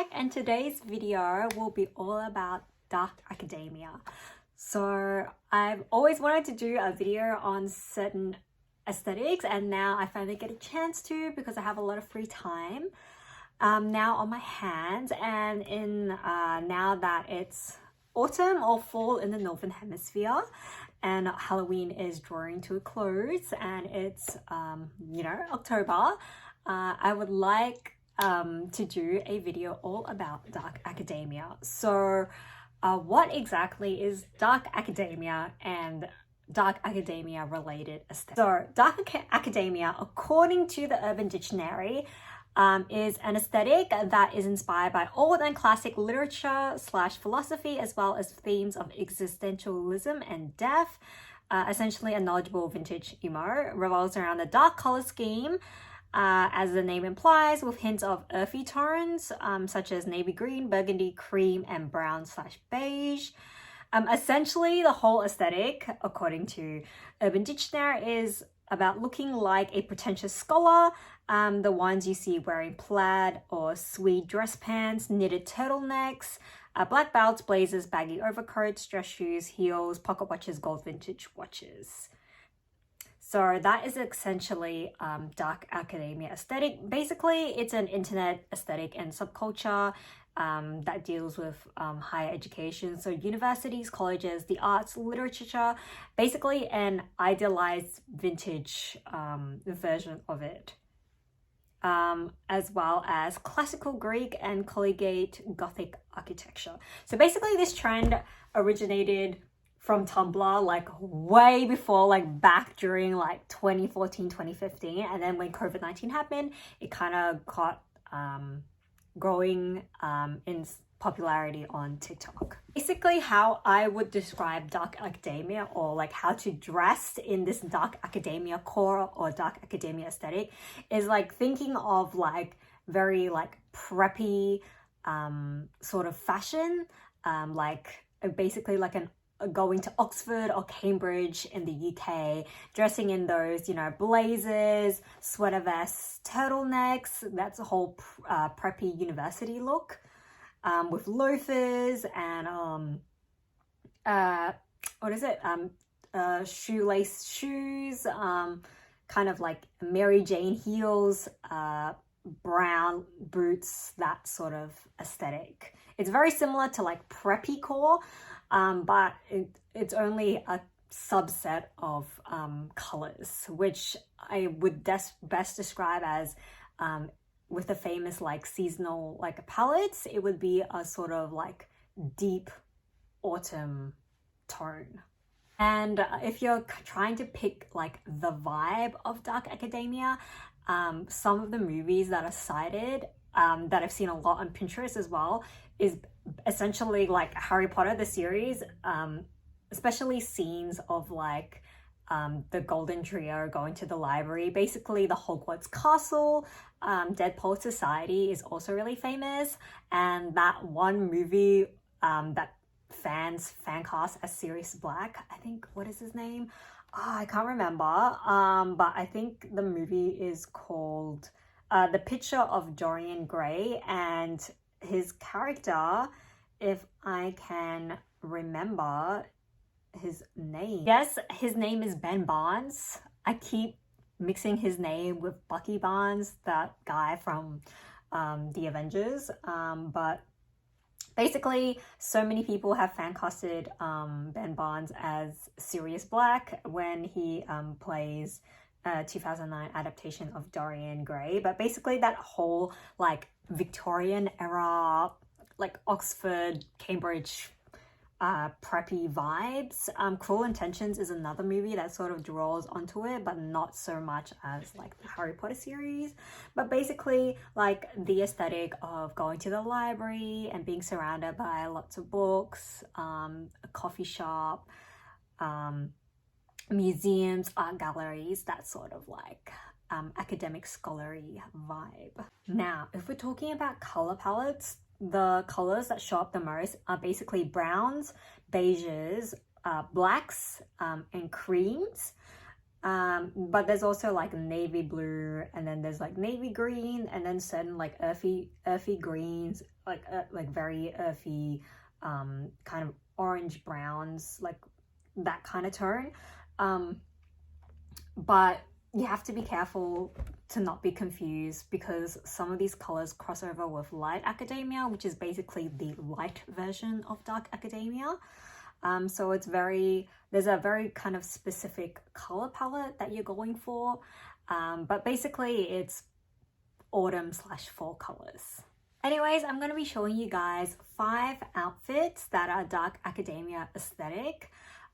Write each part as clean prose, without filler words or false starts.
back, and today's video will be all about dark academia. So I've always wanted to do a video on certain aesthetics, and now I finally get a chance to because I have a lot of free time now on my hands. And in now that it's autumn or fall in the Northern Hemisphere and Halloween is drawing to a close and it's October, I would like to do a video all about dark academia. So what exactly is dark academia and dark academia related aesthetics? So dark academia, according to the Urban Dictionary, is an aesthetic that is inspired by old and classic literature / philosophy, as well as themes of existentialism and death. Essentially a knowledgeable vintage emo, revolves around the dark color scheme, as the name implies, with hints of earthy tones such as navy green, burgundy, cream, and brown / beige. Essentially, the whole aesthetic, according to Urban Dictionary, is about looking like a pretentious scholar, the ones you see wearing plaid or tweed dress pants, knitted turtlenecks, black belts, blazers, baggy overcoats, dress shoes, heels, pocket watches, gold vintage watches. So that is essentially dark academia aesthetic. Basically, it's an internet aesthetic and subculture that deals with higher education. So universities, colleges, the arts, literature, basically an idealized vintage version of it. As well as classical Greek and collegiate Gothic architecture. So basically this trend originated from Tumblr like way before, like back during like 2014, 2015. And then when COVID-19 happened, it kind of got growing in popularity on TikTok. Basically how I would describe dark academia, or like how to dress in this dark academia core or dark academia aesthetic, is like thinking of like very like preppy sort of fashion, like basically like going to Oxford or Cambridge in the UK, dressing in those, blazers, sweater vests, turtlenecks. That's a whole preppy university look, with loafers and shoelace shoes, kind of like Mary Jane heels, brown boots, that sort of aesthetic. It's very similar to like preppy core, but it's only a subset of colors, which I would best describe as with the famous like seasonal like palettes, it would be a sort of like deep autumn tone. And if you're trying to pick like the vibe of dark academia, some of the movies that are cited that I've seen a lot on Pinterest as well is essentially like Harry Potter, the series, especially scenes of like the Golden Trio going to the library, basically the Hogwarts Castle. Dead Poet Society is also really famous, and that one movie that fan cast as Sirius Black, I think, what is his name? I can't remember, but I think the movie is called The Picture of Dorian Gray, and his character, if I can remember his name. Yes, his name is Ben Barnes. I keep mixing his name with Bucky Barnes, that guy from the Avengers. But basically, so many people have fan casted Ben Barnes as Sirius Black when he plays 2009 adaptation of Dorian Gray. But basically that whole like Victorian era, like Oxford, Cambridge, preppy vibes. Cruel Intentions is another movie that sort of draws onto it, but not so much as like the Harry Potter series. But basically like the aesthetic of going to the library and being surrounded by lots of books, a coffee shop, museums, art galleries, that sort of like academic scholarly vibe. Now, if we're talking about color palettes, the colors that show up the most are basically browns, beiges, blacks, and creams. But there's also like navy blue, and then there's like navy green, and then certain like earthy greens, like very earthy kind of orange browns, like that kind of tone. But you have to be careful to not be confused, because some of these colors cross over with light academia, which is basically the light version of dark academia. So there's a very kind of specific color palette that you're going for, but basically it's autumn/fall colors. Anyways, I'm going to be showing you guys 5 outfits that are dark academia aesthetic.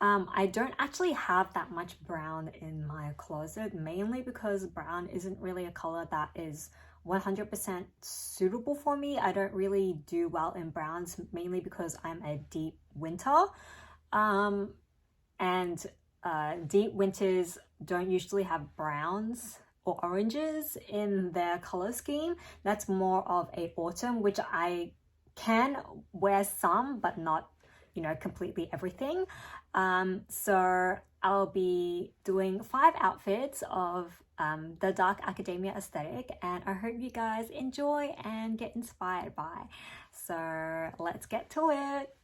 I don't actually have that much brown in my closet, mainly because brown isn't really a color that is 100% suitable for me. I don't really do well in browns, mainly because I'm a deep winter, and deep winters don't usually have browns or oranges in their color scheme. That's more of a autumn, which I can wear some, but not, you know, completely everything. So I'll be doing 5 outfits of the dark academia aesthetic, and I hope you guys enjoy and get inspired by. So let's get to it.